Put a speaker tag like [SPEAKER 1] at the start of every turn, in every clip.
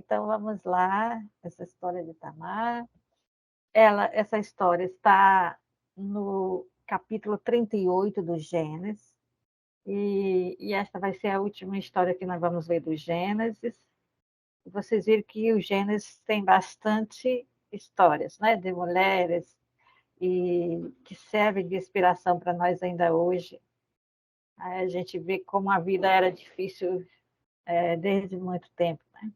[SPEAKER 1] Então vamos lá, essa história de Tamar. Essa história está no capítulo 38 do Gênesis, e esta vai ser a última história que nós vamos ver do Gênesis. Vocês viram que o Gênesis tem bastante histórias, né, de mulheres, e que servem de inspiração para nós ainda hoje. Aí a gente vê como a vida era difícil desde muito tempo, né?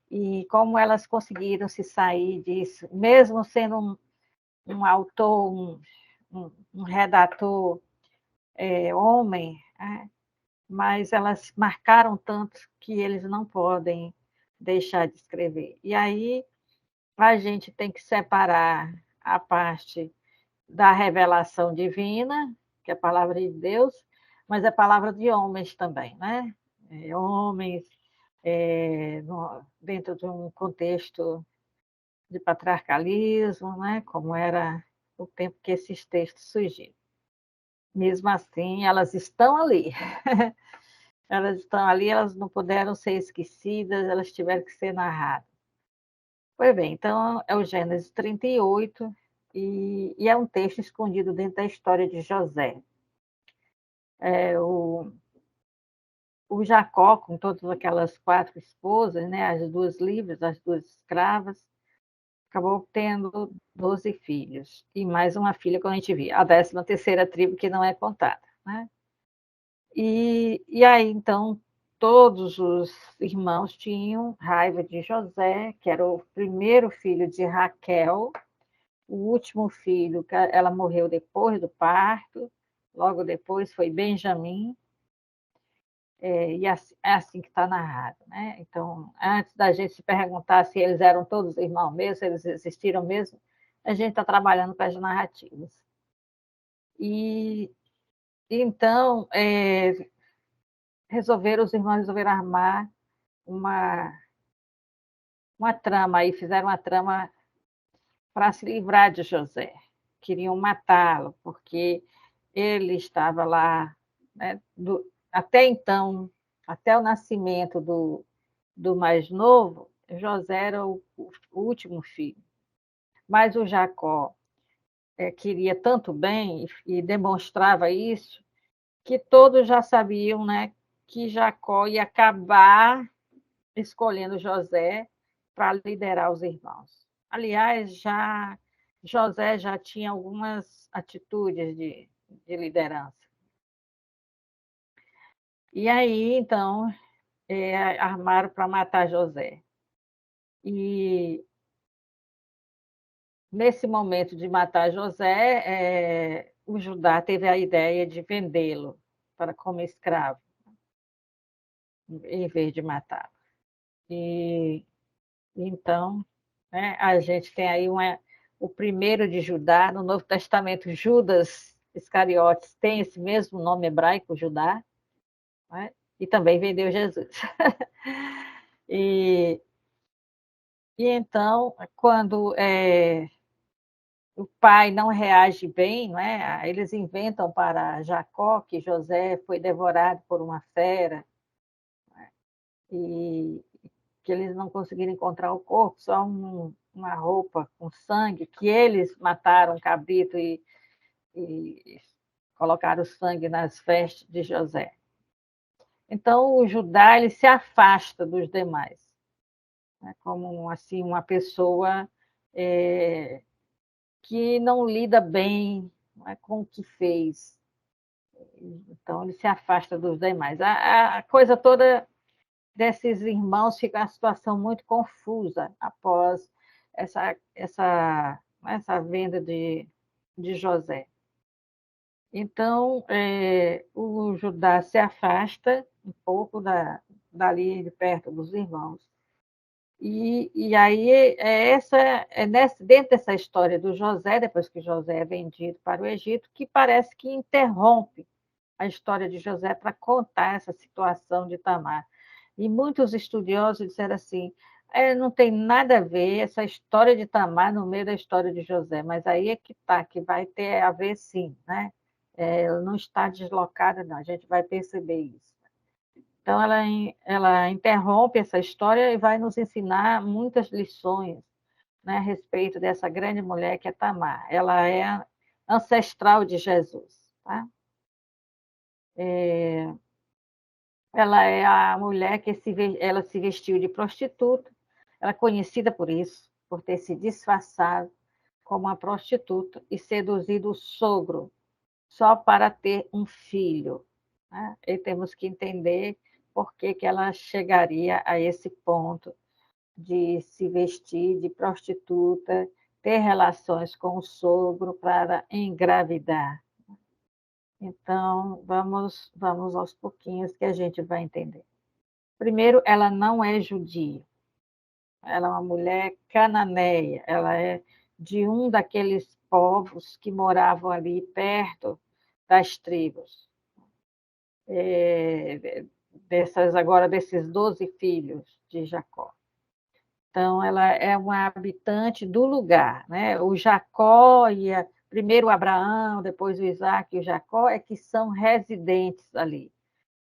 [SPEAKER 1] E como elas conseguiram se sair disso, mesmo sendo um autor, um redator homem, né? Mas elas marcaram tanto que eles não podem deixar de escrever. E aí a gente tem que separar a parte da revelação divina, que é a palavra de Deus, mas é a palavra de homens também, né? Homens dentro de um contexto de patriarcalismo, né? Como era o tempo que esses textos surgiram. Mesmo assim, elas estão ali. Elas estão ali, elas não puderam ser esquecidas, elas tiveram que ser narradas. Pois bem, então é o Gênesis 38, e é um texto escondido dentro da história de José. O Jacó, com todas aquelas 4 esposas, né, as 2 livres, as 2 escravas, acabou tendo 12 filhos, e mais uma filha, como a gente vê, a 13ª tribo, que não é contada, né? E aí, então, todos os irmãos tinham raiva de José, que era o primeiro filho de Raquel, o último filho, ela morreu depois do parto, logo depois foi Benjamim, e é assim que está narrado, né? Então, antes da gente se perguntar se eles eram todos irmãos mesmo, se eles existiram mesmo, a gente está trabalhando com as narrativas. E então, os irmãos resolveram armar uma trama, aí fizeram uma trama para se livrar de José. Queriam matá-lo, porque ele estava lá, né, até então, até o nascimento do mais novo, José era o último filho. Mas o Jacó queria tanto bem e demonstrava isso, que todos já sabiam, né, que Jacó ia acabar escolhendo José para liderar os irmãos. Aliás, José já tinha algumas atitudes de liderança. E aí, então, armaram para matar José. E nesse momento de matar José, o Judá teve a ideia de vendê-lo como escravo, em vez de matá-lo. E então, né, a gente tem aí o primeiro de Judá, no Novo Testamento, Judas Iscariotes tem esse mesmo nome hebraico, Judá, né, e também vendeu Jesus. E então, quando o pai não reage bem, não é? Eles inventam para Jacó que José foi devorado por uma fera, né? E que eles não conseguiram encontrar o corpo, só uma roupa com sangue, que eles mataram um cabrito e colocaram o sangue nas vestes de José. Então, o Judá ele se afasta dos demais, né? Como assim, uma pessoa que não lida bem, não é, com o que fez. Então, ele se afasta dos demais. A coisa toda desses irmãos fica uma situação muito confusa após essa venda de José. Então, o Judá se afasta um pouco dali de perto dos irmãos. E aí, dentro dessa história do José, depois que José é vendido para o Egito, que parece que interrompe a história de José para contar essa situação de Tamar. E muitos estudiosos disseram assim, não tem nada a ver essa história de Tamar no meio da história de José, mas aí é que está, que vai ter a ver sim, né? Ela não está deslocada, não, a gente vai perceber isso. Então, ela interrompe essa história e vai nos ensinar muitas lições, né, a respeito dessa grande mulher que é Tamar. Ela é ancestral de Jesus. Tá? Ela é a mulher que ela se vestiu de prostituta. Ela é conhecida por isso, por ter se disfarçado como uma prostituta e seduzido o sogro só para ter um filho. Né? E temos que entender por que, que ela chegaria a esse ponto de se vestir de prostituta, ter relações com o sogro para engravidar. Então, vamos aos pouquinhos que a gente vai entender. Primeiro, ela não é judia. Ela é uma mulher cananeia. Ela é de um daqueles povos que moravam ali perto das tribos. Desses 12 filhos de Jacó. Então, ela é uma habitante do lugar. Né? O Jacó primeiro o Abraão, depois o Isaac e o Jacó, é que são residentes ali,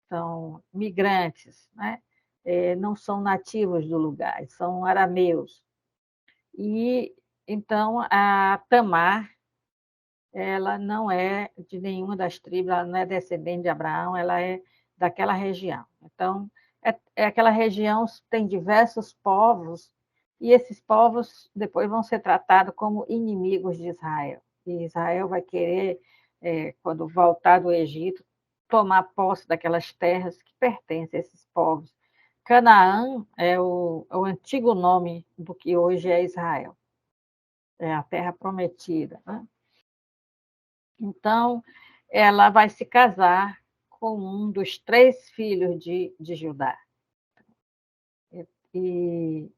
[SPEAKER 1] são migrantes, né? Não são nativos do lugar, são arameus. E então a Tamar, ela não é de nenhuma das tribos, ela não é descendente de Abraão, ela é daquela região. Então, aquela região tem diversos povos, e esses povos depois vão ser tratados como inimigos de Israel. E Israel vai querer, quando voltar do Egito, tomar posse daquelas terras que pertencem a esses povos. Canaã é o antigo nome do que hoje é Israel, é a terra prometida. Né? Então, ela vai se casar com um dos 3 filhos de Judá. E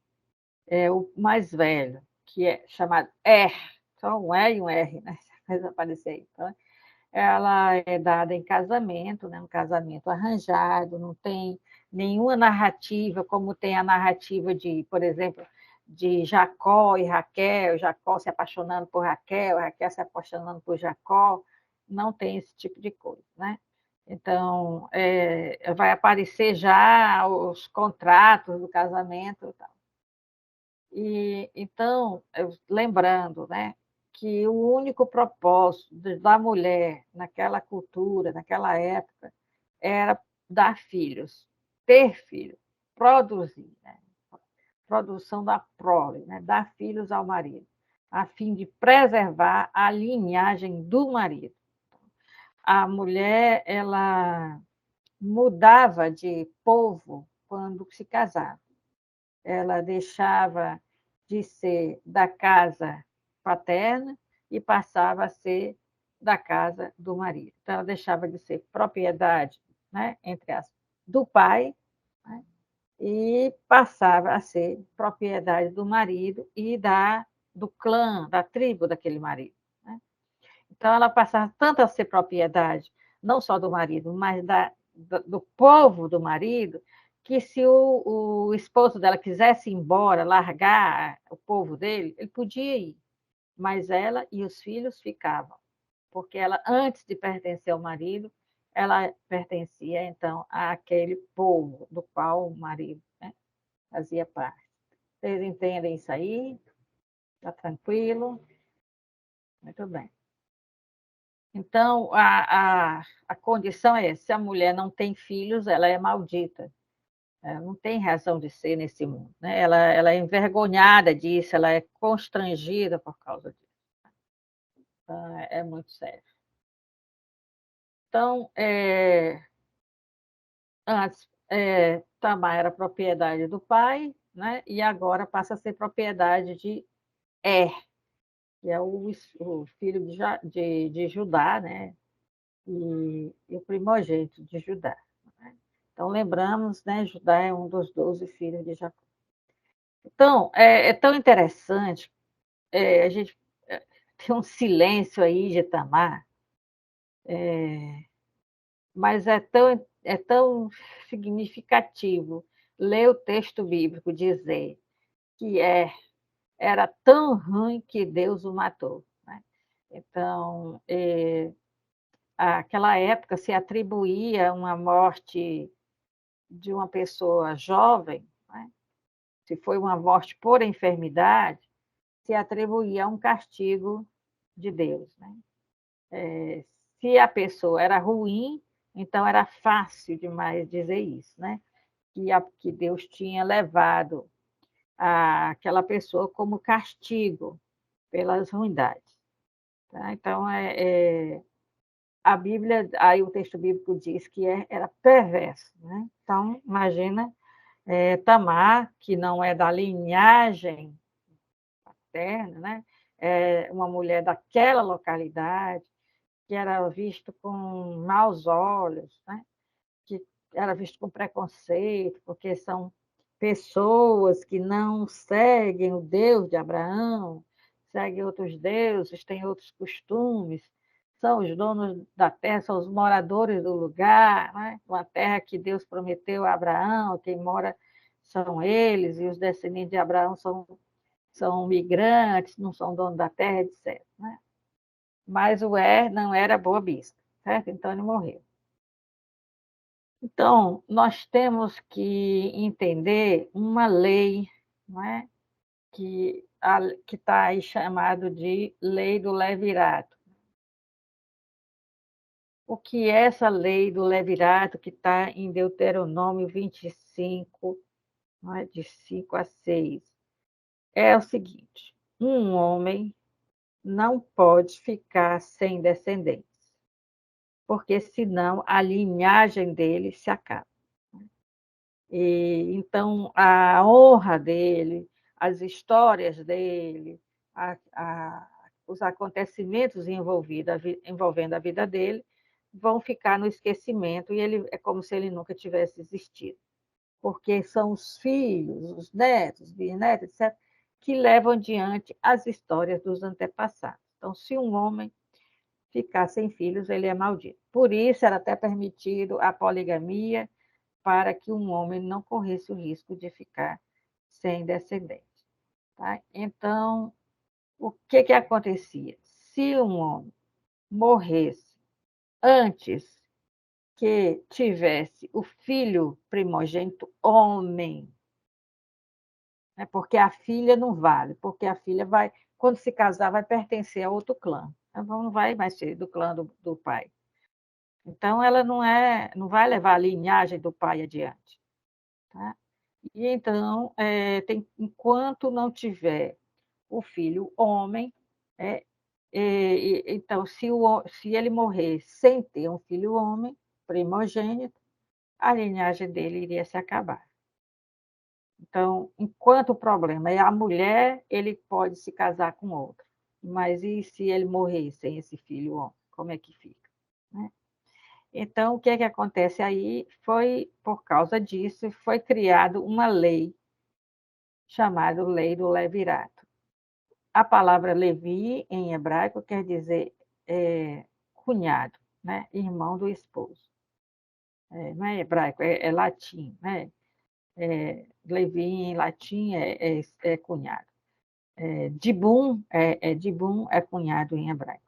[SPEAKER 1] é o mais velho, que é chamado só um E e um R, né? Faz aparecer aí. Então, ela é dada em casamento, né? Um casamento arranjado, não tem nenhuma narrativa, como tem a narrativa de, por exemplo, de Jacó e Raquel, Jacó se apaixonando por Raquel, Raquel se apaixonando por Jacó, não tem esse tipo de coisa, né? Então, vai aparecer já os contratos do casamento e tal. E, então, lembrando, né, que o único propósito da mulher naquela cultura, naquela época, era dar filhos, ter filhos, produzir, né? Produção da prole, né? Dar filhos ao marido, a fim de preservar a linhagem do marido. A mulher, ela mudava de povo quando se casava. Ela deixava de ser da casa paterna e passava a ser da casa do marido. Então, ela deixava de ser propriedade, né, entre as do pai, né, e passava a ser propriedade do marido e do clã, da tribo daquele marido. Né? Então, ela passava tanto a ser propriedade, não só do marido, mas do povo do marido, que se o esposo dela quisesse ir embora, largar o povo dele, ele podia ir, mas ela e os filhos ficavam, porque ela, antes de pertencer ao marido, ela pertencia, então, àquele povo do qual o marido, né, fazia parte. Vocês entendem isso aí? Está tranquilo? Muito bem. Então, a condição é: se a mulher não tem filhos, ela é maldita. Ela não tem razão de ser nesse mundo. Né? Ela é envergonhada disso, ela é constrangida por causa disso. Então, é muito sério. Então, antes, Tamar era propriedade do pai, né? E agora passa a ser propriedade de Er, que é o filho de Judá, né? E o primogênito de Judá. Né? Então, lembramos, né, Judá é um dos 12 filhos de Jacó. Então, é tão interessante, a gente tem um silêncio aí de Tamar, mas é tão significativo ler o texto bíblico dizer que era tão ruim que Deus o matou. Né? Então, aquela época se atribuía uma morte de uma pessoa jovem, né? Se foi uma morte por enfermidade, se atribuía a um castigo de Deus, né? Se a pessoa era ruim, então era fácil demais dizer isso, né? Que Deus tinha levado aquela pessoa como castigo pelas ruindades. Tá? Então, a Bíblia, aí o texto bíblico diz que era perverso. Né? Então, imagina Tamar, que não é da linhagem paterna, né? Uma mulher daquela localidade, que era visto com maus olhos, né? Que era visto com preconceito, porque são pessoas que não seguem o Deus de Abraão, seguem outros deuses, têm outros costumes, são os donos da terra, são os moradores do lugar, né? Uma terra que Deus prometeu a Abraão, quem mora são eles, e os descendentes de Abraão são migrantes, não são donos da terra, etc. Né? Mas o não era boa vista, certo? Então ele morreu. Então, nós temos que entender uma lei, não é? Que está aí chamado de lei do levirato. O que é essa lei do levirato que está em Deuteronômio 25, não é? De 5 a 6? É o seguinte: um homem não pode ficar sem descendentes, porque senão a linhagem dele se acaba. E, então, a honra dele, as histórias dele, os acontecimentos envolvendo a vida dele, vão ficar no esquecimento e ele é como se ele nunca tivesse existido. Porque são os filhos, os netos, bisnetos, etc., que levam adiante as histórias dos antepassados. Então, se um homem ficar sem filhos, ele é maldito. Por isso, era até permitido a poligamia, para que um homem não corresse o risco de ficar sem descendentes. Tá? Então, o que acontecia? Se um homem morresse antes que tivesse o filho primogênito homem, né? Porque a filha não vale, porque a filha vai, quando se casar, vai pertencer a outro clã. Então, não vai mais ser do clã do pai. Então, ela não vai levar a linhagem do pai adiante. Tá? E então, enquanto não tiver o filho homem, é, então, se ele morrer sem ter um filho homem, primogênito, a linhagem dele iria se acabar. Então, enquanto o problema é a mulher, ele pode se casar com outra. Mas e se ele morrer sem esse filho homem? Como é que fica? Né? Então, o que acontece aí foi, por causa disso, foi criada uma lei chamada Lei do Levirato. A palavra Levi, em hebraico, quer dizer cunhado, né? Irmão do esposo. Não é hebraico, é latim. Né? Levi, em latim, é cunhado. Dibum é cunhado em hebraico.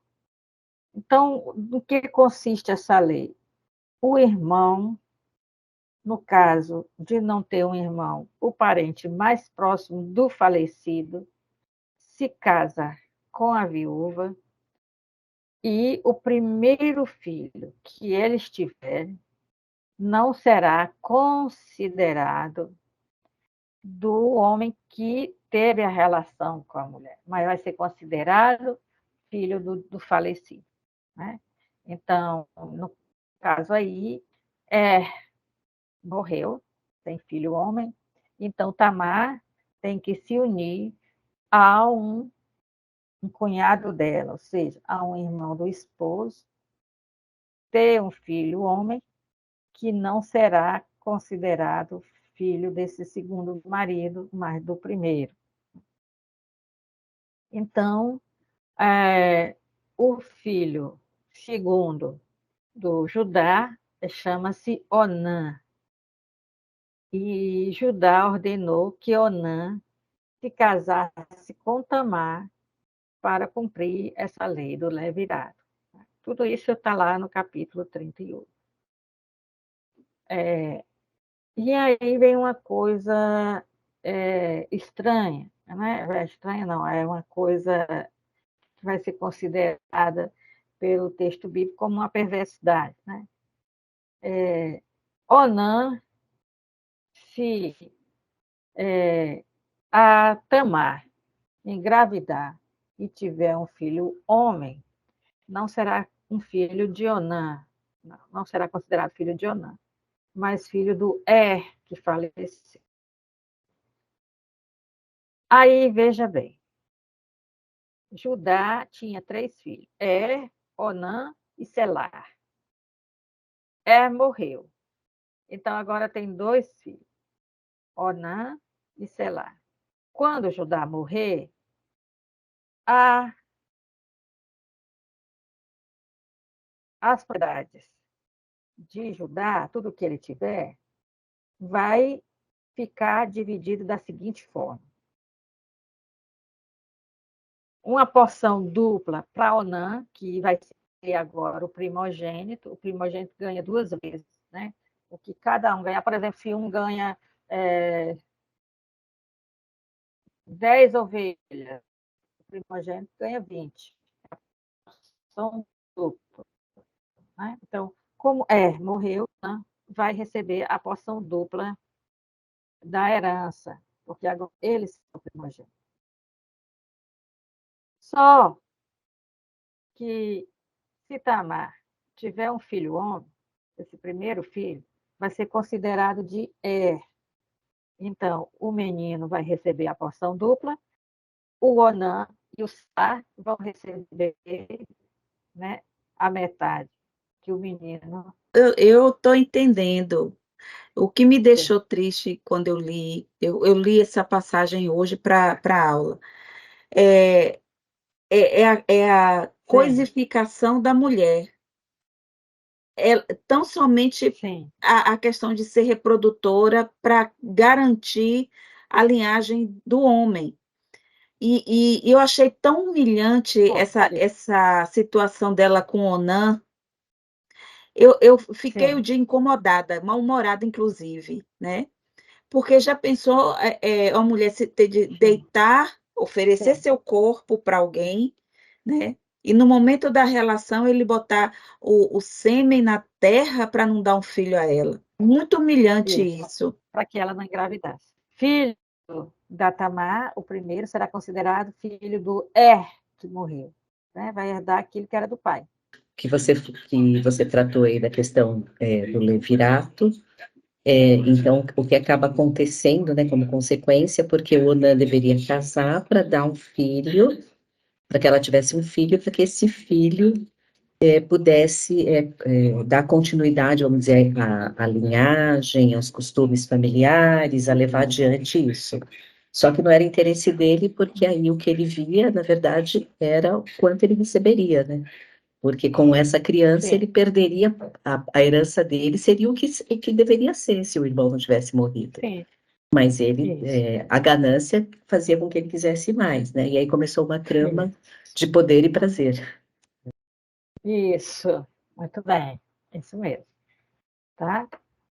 [SPEAKER 1] Então, do que consiste essa lei? O irmão, no caso de não ter um irmão, o parente mais próximo do falecido, se casa com a viúva e o primeiro filho que eles tiverem não será considerado do homem que teve a relação com a mulher, mas vai ser considerado filho do falecido. Né? Então, no caso aí, morreu, tem filho homem, então Tamar tem que se unir a um cunhado dela, ou seja, a um irmão do esposo, ter um filho homem que não será considerado filho desse segundo marido, mas do primeiro. Então, o filho segundo do Judá chama-se Onã, e Judá ordenou que Onã se casasse com Tamar para cumprir essa lei do levirato. Tudo isso está lá no capítulo 38. E aí vem uma coisa estranha, né? Estranha não, é uma coisa que vai ser considerada pelo texto bíblico como uma perversidade, né? Onã, se a Tamar engravidar e tiver um filho homem, não será um filho de Onã, não será considerado filho de Onã, mas filho do que faleceu. Aí, veja bem, Judá tinha 3 filhos, Onã e Selar. Morreu. Então, agora tem 2 filhos, Onã e Selar. Quando Judá morrer, a, as propriedades de Judá, tudo que ele tiver, vai ficar dividido da seguinte forma: uma porção dupla para Onã, que vai ser agora o primogênito ganha 2 vezes, né? O que cada um ganhar, por exemplo, se um ganha 10 ovelhas, o primogênito ganha 20. São duplos, né? Então, como morreu, né? Vai receber a porção dupla da herança, porque agora eles são primogênitos. Só que se Tamar tiver um filho homem, esse primeiro filho vai ser considerado de Então, o menino vai receber a porção dupla, o Onã e o Sá vão receber, né, a metade que o menino
[SPEAKER 2] Eu estou entendendo. O que me
[SPEAKER 1] tem.
[SPEAKER 2] deixou triste quando eu li essa passagem hoje para a aula, é, é a
[SPEAKER 1] Sim,
[SPEAKER 2] coisificação da mulher. É tão somente
[SPEAKER 1] sim,
[SPEAKER 2] a questão de ser reprodutora para garantir a linhagem do homem. E eu achei tão humilhante
[SPEAKER 1] porque,
[SPEAKER 2] essa situação dela com Onan. Eu fiquei o
[SPEAKER 1] sim,
[SPEAKER 2] dia incomodada, mal-humorada, inclusive, né? Porque já pensou uma mulher se ter de
[SPEAKER 1] sim,
[SPEAKER 2] deitar, oferecer
[SPEAKER 1] sim,
[SPEAKER 2] seu corpo para alguém, né? E no momento da relação ele botar o sêmen na terra para não dar um filho a ela. Muito humilhante
[SPEAKER 1] isso,
[SPEAKER 2] isso.
[SPEAKER 1] para que ela não engravidasse. Filho da Tamar, o primeiro, será considerado filho do que morreu, né? Vai herdar aquilo que era do pai.
[SPEAKER 3] Que você tratou aí da questão do levirato. Então, o que acaba acontecendo, né, como consequência, porque o Onan deveria casar para dar um filho, para que ela tivesse um filho, para que esse filho pudesse dar continuidade, vamos dizer, à linhagem, aos costumes familiares, a levar adiante isso. Só que não era interesse dele, porque aí o que ele via, na verdade, era o quanto ele receberia, né? Porque com essa criança ele
[SPEAKER 1] Sim,
[SPEAKER 3] perderia a herança dele, seria o que deveria ser se o irmão não tivesse morrido.
[SPEAKER 1] sim,
[SPEAKER 3] Mas ele,
[SPEAKER 1] isso,
[SPEAKER 3] a ganância fazia com que ele quisesse mais, né? E aí começou uma trama
[SPEAKER 1] isso,
[SPEAKER 3] de poder e prazer.
[SPEAKER 1] isso, muito bem, isso mesmo, tá?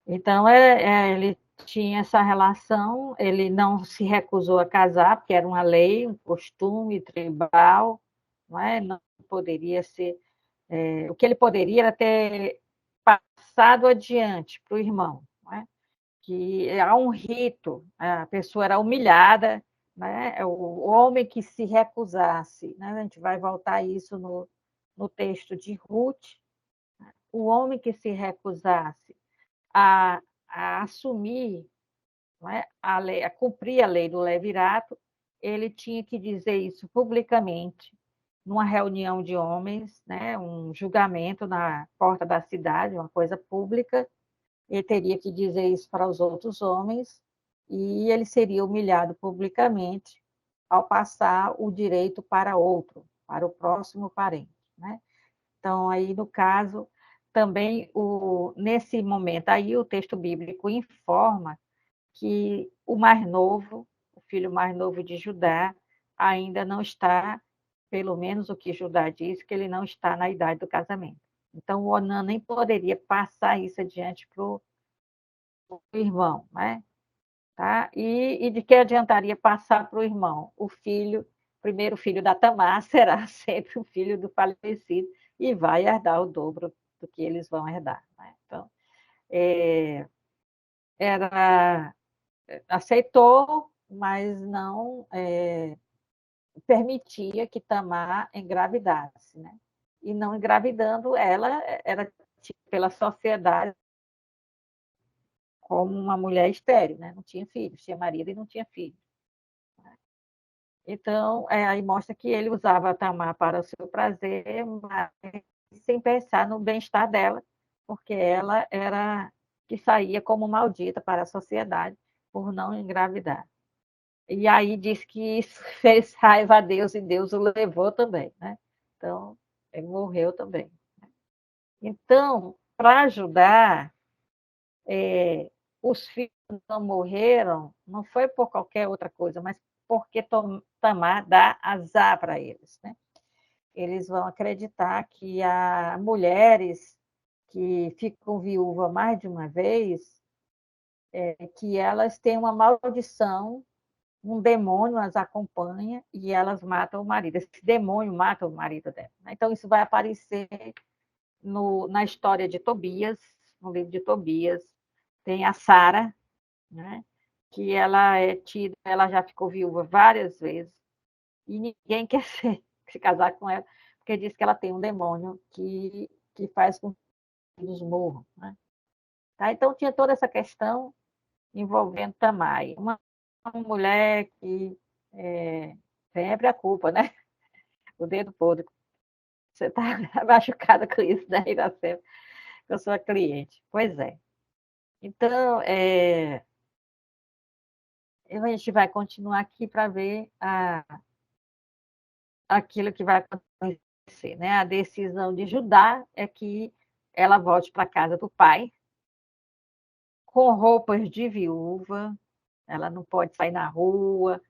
[SPEAKER 1] Então, ele tinha essa relação, ele não se recusou a casar, porque era uma lei, um costume tribal, não é? Não poderia ser. O que ele poderia era ter passado adiante para o irmão, não é? Que há um rito, a pessoa era humilhada, né? O homem que se recusasse, né? A gente vai voltar a isso no texto de Ruth, o homem que se recusasse a, a assumir, não é? A lei, a cumprir a lei do levirato, ele tinha que dizer isso publicamente, numa reunião de homens, né? Um julgamento na porta da cidade, uma coisa pública, ele teria que dizer isso para os outros homens e ele seria humilhado publicamente ao passar o direito para outro, para o próximo parente, né? Então, aí, no caso, também, nesse momento, aí o texto bíblico informa que o mais novo, o filho mais novo de Judá, ainda não está, pelo menos o que Judá diz, que ele não está na idade do casamento. Então, o Onã nem poderia passar isso adiante irmão, né? Tá? E de que adiantaria passar para o irmão? O primeiro filho da Tamar será sempre o filho do falecido e vai herdar o dobro do que eles vão herdar. Né? Então, era aceitou, mas não permitia que Tamar engravidasse, né? E não engravidando, ela era pela sociedade como uma mulher estéril, né? Não tinha filhos, tinha marido e não tinha filho. Então, aí mostra que ele usava a Tamar para o seu prazer, mas sem pensar no bem-estar dela, porque ela era que saía como maldita para a sociedade por não engravidar. E aí diz que isso fez raiva a Deus e Deus o levou também, né? Então, ele morreu também. Então, para ajudar, os filhos não morreram, não foi por qualquer outra coisa, mas porque Tamar dá azar para eles, né? Eles vão acreditar que há mulheres que ficam viúvas mais de uma vez, que elas têm uma maldição, um demônio as acompanha e elas matam o marido. Esse demônio mata o marido dela. Então, isso vai aparecer na história de Tobias, no livro de Tobias. Tem a Sara, né? Que ela ela já ficou viúva várias vezes e ninguém quer se casar com ela, porque diz que ela tem um demônio que faz com que eles morram. Né? Tá? Então, tinha toda essa questão envolvendo Tamar. Uma mulher que sempre a culpa, né? O dedo podre. Você está machucada com isso, né, Iracema? Eu sou a cliente. Pois é. Então, a gente vai continuar aqui para ver aquilo que vai acontecer. Né? A decisão de Judá é que ela volte para a casa do pai, com roupas de viúva, ela não pode sair na rua,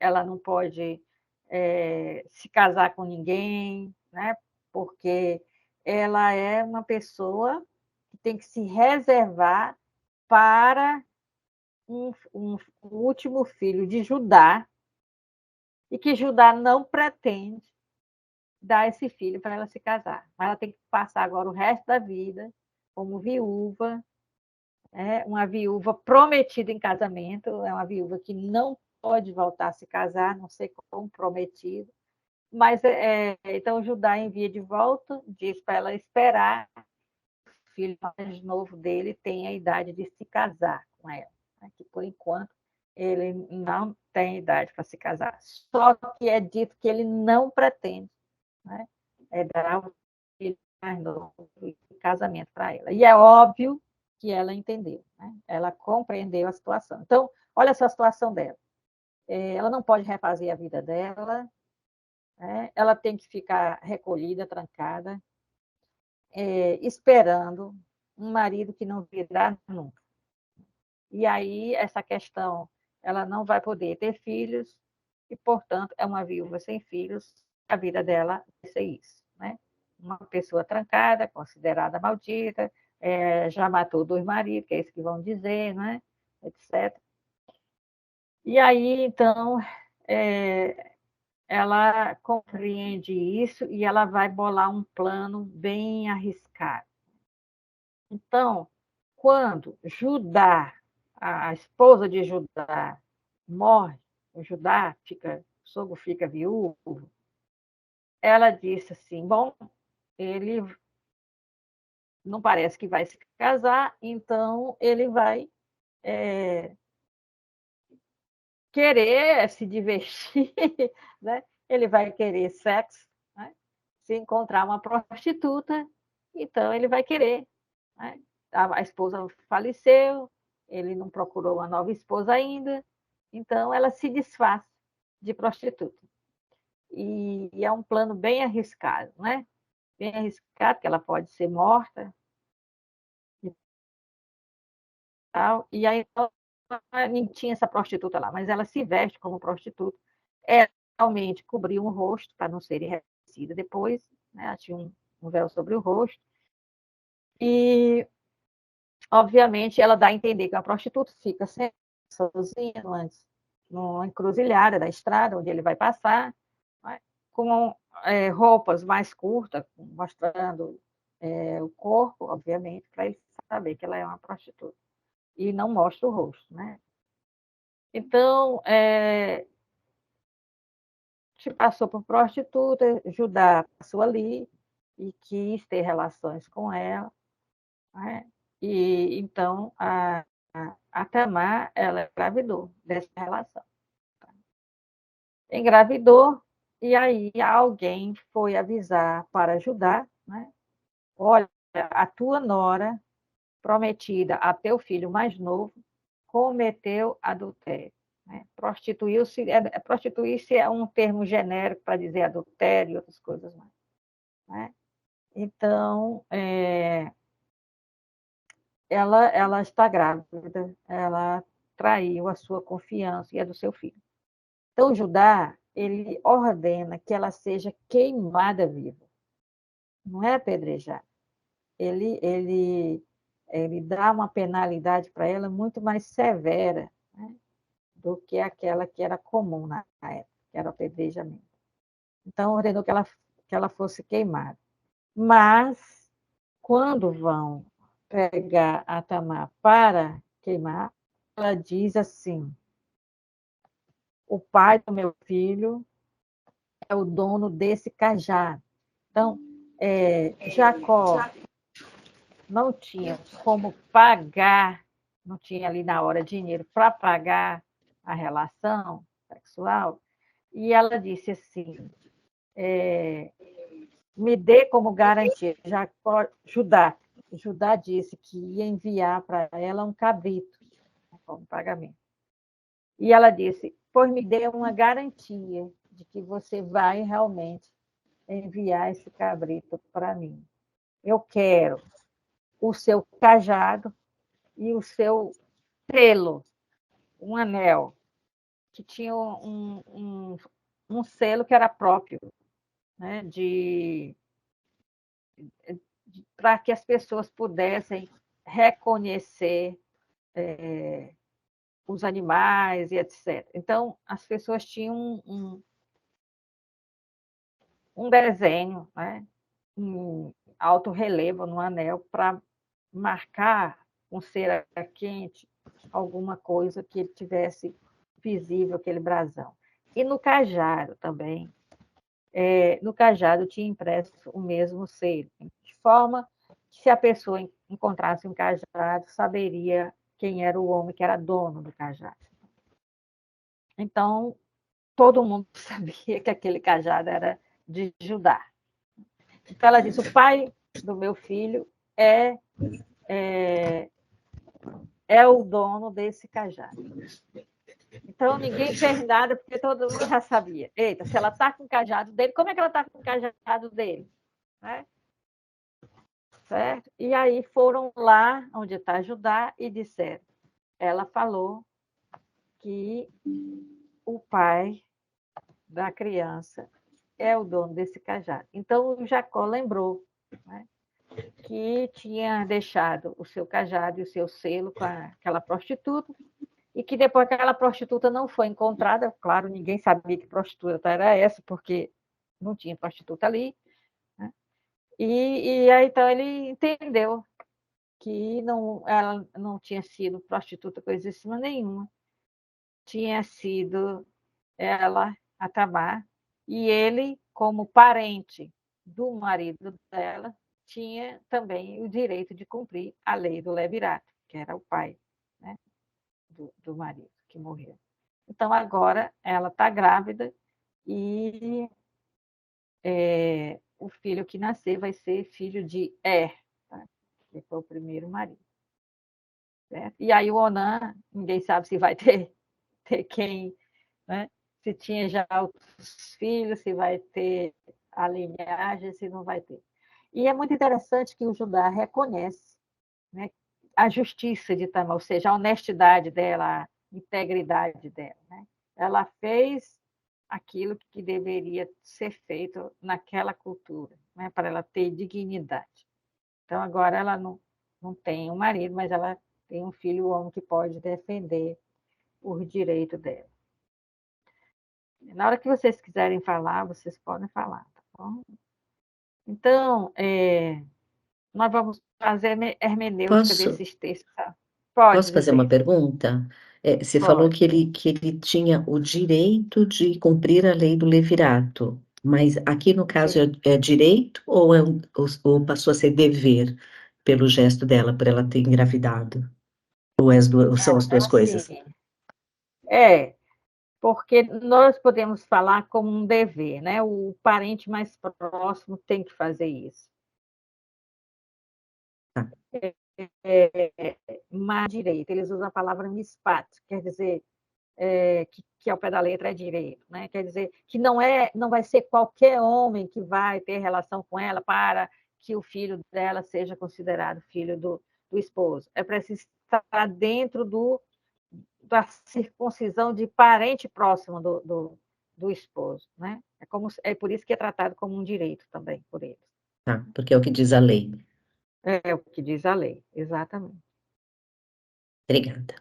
[SPEAKER 1] ela não pode se casar com ninguém, né? Porque ela é uma pessoa que tem que se reservar para um último filho de Judá, e que Judá não pretende dar esse filho para ela se casar. Mas ela tem que passar agora o resto da vida como viúva, uma viúva prometida em casamento, é uma viúva que não pode voltar a se casar, não sei como prometido. Mas então Judá envia de volta, diz para ela esperar que o filho mais novo dele tenha a idade de se casar com ela, né? Que por enquanto ele não tem idade para se casar. Só que é dito que ele não pretende, né, dar o filho mais novo em casamento para ela. E é óbvio que ela entendeu, né? Ela compreendeu a situação. Então, olha só a situação dela. Ela não pode refazer a vida dela, né? Ela tem que ficar recolhida, trancada, esperando um marido que não virá nunca. E aí, essa questão, ela não vai poder ter filhos, e, portanto, é uma viúva sem filhos, a vida dela vai ser isso, né? Uma pessoa trancada, considerada maldita, já matou 2 maridos, que é isso que vão dizer, né? Etc. E aí, então, ela compreende isso e ela vai bolar um plano bem arriscado. Então, quando Judá, a esposa de Judá, morre, o sogro fica viúvo, ela disse assim: bom, ele não parece que vai se casar, então ele vai querer se divertir, né? Ele vai querer sexo, né? Se encontrar uma prostituta, então ele vai querer. Né? A esposa faleceu, ele não procurou uma nova esposa ainda, então ela se desfaz de prostituta. E é um plano bem arriscado, né? Bem arriscado, porque ela pode ser morta e tal. E aí nem tinha essa prostituta lá, mas ela se veste como prostituta. Ela realmente cobriu o rosto para não ser reconhecida depois, né? Ela tinha um véu sobre o rosto. E obviamente, ela dá a entender que a prostituta fica sempre sozinha numa encruzilhada da estrada onde ele vai passar, né, com roupas mais curtas, mostrando o corpo, obviamente, para ele saber que ela é uma prostituta. E não mostra o rosto, né? Então, se passou por prostituta, Judá passou ali e quis ter relações com ela, né? E então a Tamar, ela engravidou dessa relação. Engravidou, e aí alguém foi avisar para Judá, né? Olha, a tua nora, prometida a teu filho mais novo, cometeu adultério. Né? Prostituiu-se, prostituir-se é um termo genérico para dizer adultério e outras coisas mais. Né? Então, ela está grávida, ela traiu a sua confiança e a do seu filho. Então, Judá, ele ordena que ela seja queimada viva, não é apedrejada. Ele dá uma penalidade para ela muito mais severa, né, do que aquela que era comum na época, que era o apedrejamento. Então, ordenou que ela fosse queimada. Mas, quando vão pegar a Tamar para queimar, ela diz assim: o pai do meu filho é o dono desse cajado. Então, Jacó não tinha como pagar, não tinha ali na hora dinheiro para pagar a relação sexual, e ela disse assim: me dê como garantia. Judá disse que ia enviar para ela um cabrito como pagamento. E ela disse: pois me dê uma garantia de que você vai realmente enviar esse cabrito para mim. Eu quero o seu cajado e o seu selo, um anel, que tinha um selo que era próprio, né, para que as pessoas pudessem reconhecer os animais e etc. Então, as pessoas tinham um desenho, né, em alto relevo no anel para marcar com cera quente alguma coisa que tivesse visível aquele brasão. E no cajado também. No cajado tinha impresso o mesmo selo, de forma que se a pessoa encontrasse um cajado, saberia quem era o homem que era dono do cajado. Então, todo mundo sabia que aquele cajado era de Judá. Então, ela disse: o pai do meu filho é o dono desse cajado. Então, ninguém fez nada, porque todo mundo já sabia. Eita, se ela está com o cajado dele, como é que ela está com o cajado dele? Né? Certo? E aí foram lá onde está Judá e disseram. Ela falou que o pai da criança é o dono desse cajado. Então, Jacó lembrou, né, que tinha deixado o seu cajado e o seu selo com aquela prostituta, e que depois que aquela prostituta não foi encontrada, claro, ninguém sabia que prostituta era essa, porque não tinha prostituta ali, né? E aí, então, ele entendeu que ela não tinha sido prostituta coisíssima nenhuma, tinha sido ela, a Tamar, e ele, como parente do marido dela, tinha também o direito de cumprir a lei do levirato, que era o pai, né, do marido que morreu. Então, agora ela está grávida e o filho que nascer vai ser filho de tá? Que foi o primeiro marido. Certo? E aí o Onan, ninguém sabe se vai ter quem, né? Se tinha já os filhos, se vai ter a linhagem, se não vai ter. E é muito interessante que o Judá reconhece, né, a justiça de Tamar, ou seja, a honestidade dela, a integridade dela. Né? Ela fez aquilo que deveria ser feito naquela cultura, né, para ela ter dignidade. Então, agora ela não tem um marido, mas ela tem um filho homem que pode defender o direito dela. Na hora que vocês quiserem falar, vocês podem falar, tá bom? Então, nós vamos fazer hermenêutica
[SPEAKER 3] Posso,
[SPEAKER 1] desses textos. Tá? Pode
[SPEAKER 3] posso fazer uma
[SPEAKER 1] dizer,
[SPEAKER 3] pergunta? Você falou
[SPEAKER 1] pode.
[SPEAKER 3] que ele tinha o direito de cumprir a lei do levirato, mas aqui no caso é direito ou, ou passou a ser dever pelo gesto dela, por ela ter engravidado? Ou ou são as
[SPEAKER 1] É
[SPEAKER 3] duas
[SPEAKER 1] assim,
[SPEAKER 3] coisas?
[SPEAKER 1] porque nós podemos falar como um dever, né? O parente mais próximo tem que fazer isso.
[SPEAKER 3] Tá,
[SPEAKER 1] Mas direito, eles usam a palavra mispat, quer dizer, que ao pé da letra é direito, né? Quer dizer, que não vai ser qualquer homem que vai ter relação com ela para que o filho dela seja considerado filho do esposo. É preciso estar dentro da circuncisão de parente próximo do esposo, né? É por isso que é tratado como um direito também por eles.
[SPEAKER 3] tá, porque é o que diz a lei.
[SPEAKER 1] É o que diz a lei, exatamente.
[SPEAKER 3] Obrigada.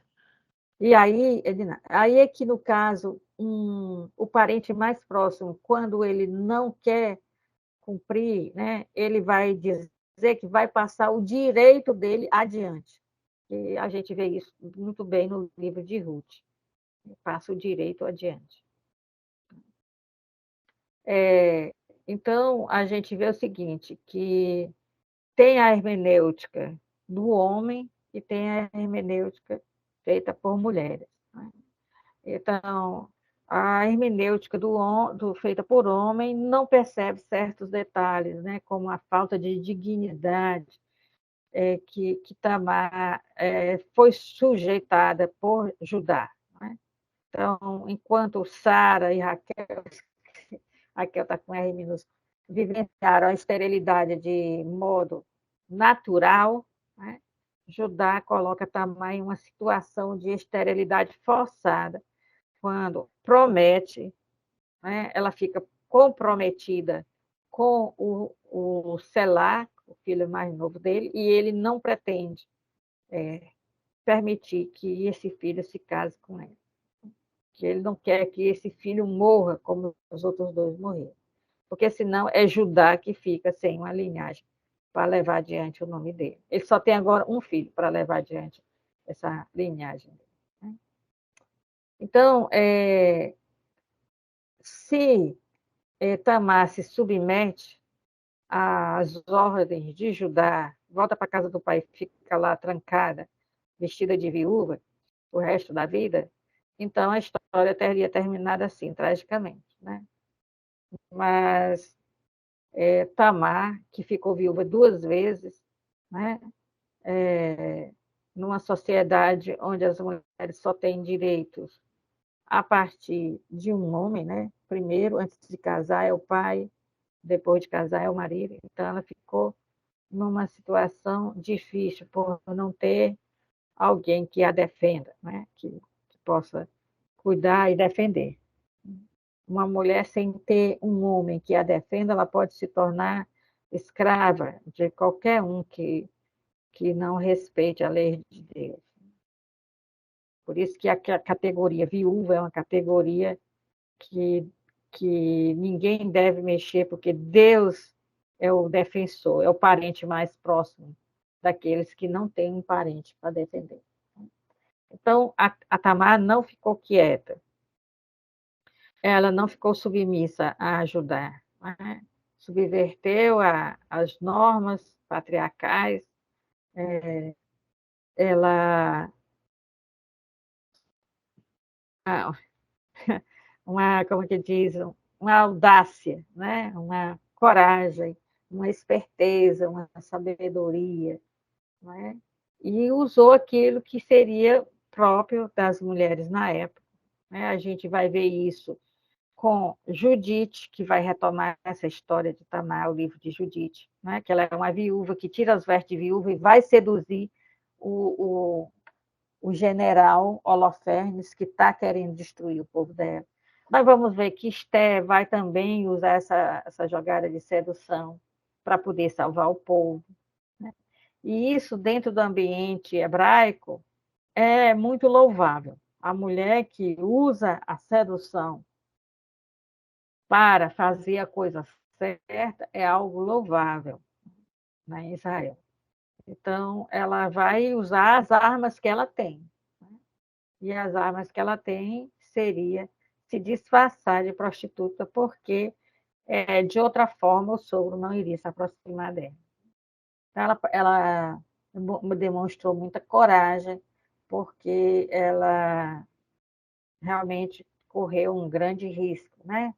[SPEAKER 1] E aí, Edna, aí é que, no caso, o parente mais próximo, quando ele não quer cumprir, né, ele vai dizer que vai passar o direito dele adiante. E a gente vê isso muito bem no livro de Ruth. Passa o direito adiante. Então, a gente vê o seguinte, que tem a hermenêutica do homem e tem a hermenêutica feita por mulheres, né? Então, a hermenêutica feita por homem não percebe certos detalhes, né, como a falta de dignidade que Tamar foi sujeitada por Judá, né? Então, enquanto Sara e Raquel está com R minúsculo, vivenciaram a esterilidade de modo natural, né? Judá coloca Tamar em uma situação de esterilidade forçada, quando promete, né, ela fica comprometida com o Selá, o filho mais novo dele, e ele não pretende permitir que esse filho se case com ela. Que ele não quer que esse filho morra como os outros dois morreram. Porque senão é Judá que fica sem uma linhagem para levar adiante o nome dele. Ele só tem agora um filho para levar adiante essa linhagem dele, né? Então, se Tamar se submete às ordens de Judá, volta para a casa do pai, fica lá trancada, vestida de viúva, o resto da vida, então a história teria terminado assim, tragicamente, né? Mas Tamar, que ficou viúva 2 vezes, né? Numa sociedade onde as mulheres só têm direitos a partir de um homem, né? Primeiro, antes de casar, é o pai, depois de casar, é o marido. Então, ela ficou numa situação difícil por não ter alguém que a defenda, né? Que possa cuidar e defender. Uma mulher sem ter um homem que a defenda, ela pode se tornar escrava de qualquer um que não respeite a lei de Deus. Por isso que a categoria viúva é uma categoria que, que ninguém deve mexer, porque Deus é o defensor, é o parente mais próximo daqueles que não têm um parente para defender. Então, a Tamar não ficou quieta, ela não ficou submissa a ajudar, né? Subverteu as normas patriarcais, ela como que diz, uma audácia, né? Uma coragem, uma esperteza, uma sabedoria, né? E usou aquilo que seria próprio das mulheres na época, né? A gente vai ver isso com Judite, que vai retomar essa história de Tamar, o livro de Judite, né? Que ela é uma viúva que tira as vestes de viúva e vai seduzir o general Holofernes, que está querendo destruir o povo dela. Nós vamos ver que Esté vai também usar essa jogada de sedução para poder salvar o povo, né? E isso, dentro do ambiente hebraico, é muito louvável. A mulher que usa a sedução para fazer a coisa certa é algo louvável, né, em Israel. Então, ela vai usar as armas que ela tem. Né? E as armas que ela tem seria se disfarçar de prostituta, porque de outra forma o sogro não iria se aproximar dela. Então, ela demonstrou muita coragem, porque ela realmente correu um grande risco, né?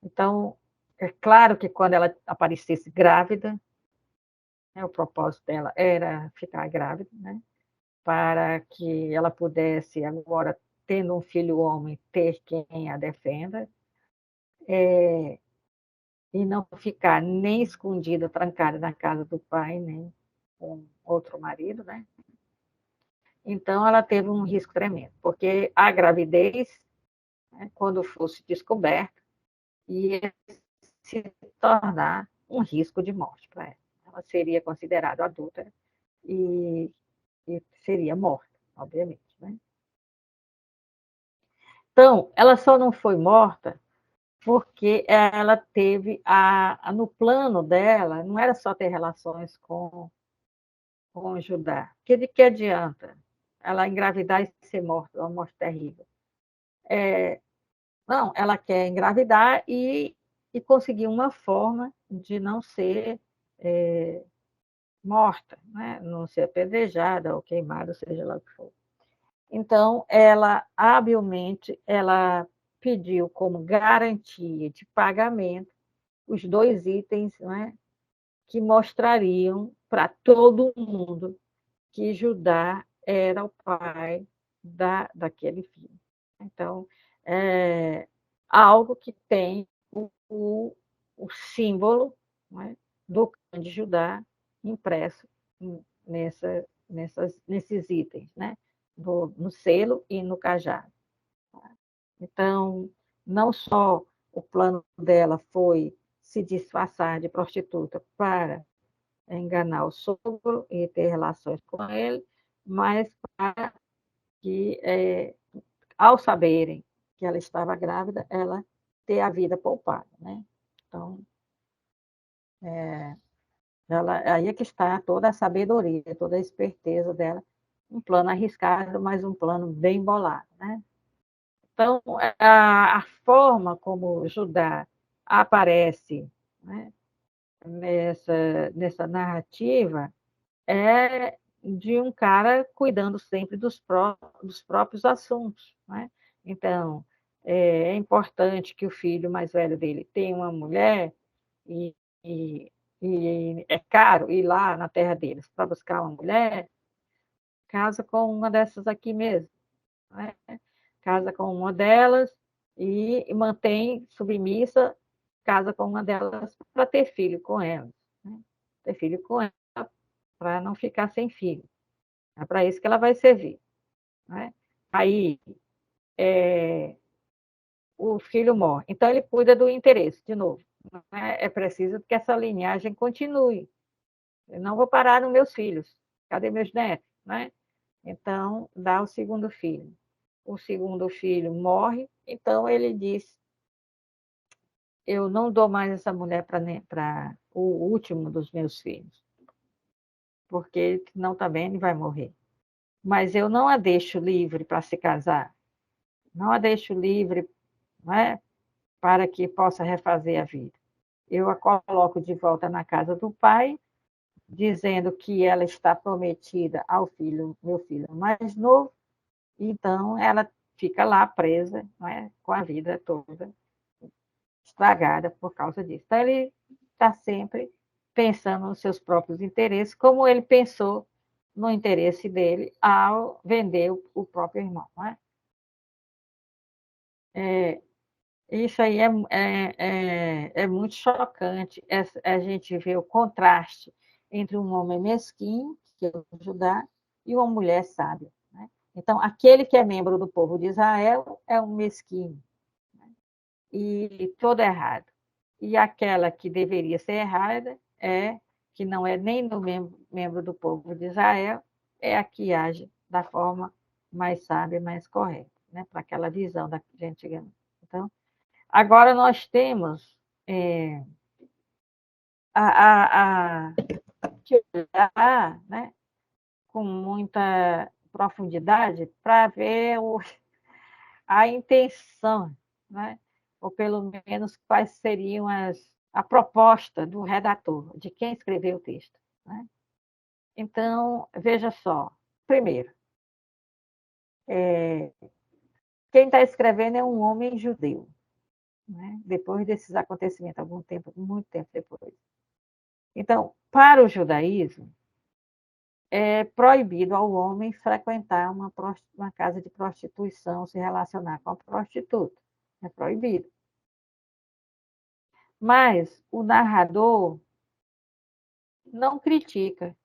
[SPEAKER 1] Então, é claro que quando ela aparecesse grávida, né, o propósito dela era ficar grávida, né? Para que ela pudesse, agora, tendo um filho homem, ter quem a defenda, e não ficar nem escondida, trancada na casa do pai, nem com outro marido, né? Então, ela teve um risco tremendo, porque a gravidez, né, quando fosse descoberta, ia se tornar um risco de morte para ela. Ela seria considerada adúltera e, e seria morta, obviamente. Né? Então, ela só não foi morta porque ela teve, no plano dela, não era só ter relações com Judá. Que de que adianta ela engravidar e ser morta, uma morte terrível? Não, ela quer engravidar e conseguir uma forma de não ser morta, né? Não ser apedrejada ou queimada, seja lá o que for. Então, ela habilmente ela pediu como garantia de pagamento os 2 itens, né, que mostrariam para todo mundo que Judá era o pai daquele filho. Então, é algo que tem o símbolo, né, do clã de Judá impresso nesses itens, né, no selo e no cajado. Então, não só o plano dela foi se disfarçar de prostituta para enganar o sogro e ter relações com ele, mas para que, ao saberem que ela estava grávida, ela ter a vida poupada, né? Então, aí é que está toda a sabedoria, toda a esperteza dela, um plano arriscado, mas um plano bem bolado, né? Então, a forma como Judá aparece, né, nessa narrativa é de um cara cuidando sempre dos próprios assuntos. Né? Então, é importante que o filho mais velho dele tenha uma mulher e, e, e é caro ir lá na terra deles para buscar uma mulher, casa com uma dessas aqui mesmo. Né? Casa com uma delas e mantém submissa, casa com uma delas para ter filho com elas. Né? Ter filho com ela para não ficar sem filho. É para isso que ela vai servir. Né? Aí, o filho morre. Então, ele cuida do interesse, de novo. Né? É preciso que essa linhagem continue. Eu não vou parar nos meus filhos. Cadê meus netos? Né? Então, dá o segundo filho. O segundo filho morre, então ele diz: eu não dou mais essa mulher para o último dos meus filhos, porque não está bem, ele vai morrer. Mas eu não a deixo livre para se casar, não a deixo livre, não é, para que possa refazer a vida. Eu a coloco de volta na casa do pai, dizendo que ela está prometida ao filho, meu filho mais novo, então ela fica lá presa, não é, com a vida toda estragada por causa disso. Então, ele está sempre pensando nos seus próprios interesses, como ele pensou no interesse dele ao vender o próprio irmão. Não é? Isso aí é muito chocante, a gente vê o contraste entre um homem mesquinho, que é o Judá, e uma mulher sábia. Né? Então, aquele que é membro do povo de Israel é um mesquinho, né? E todo errado. E aquela que deveria ser errada é que não é nem no membro do povo de Israel, é a que age da forma mais sábia, mais correta, né? Para aquela visão da de antigamente. Então, agora nós temos a que olhar, né, com muita profundidade para ver a intenção, né? Ou pelo menos quais seriam a proposta do redator, de quem escreveu o texto. Né? Então, veja só. Primeiro, quem está escrevendo é um homem judeu, né? Depois desses acontecimentos, algum tempo, muito tempo depois. Então, para o judaísmo, é proibido ao homem frequentar uma casa de prostituição, se relacionar com a prostituta. É proibido. Mas o narrador não critica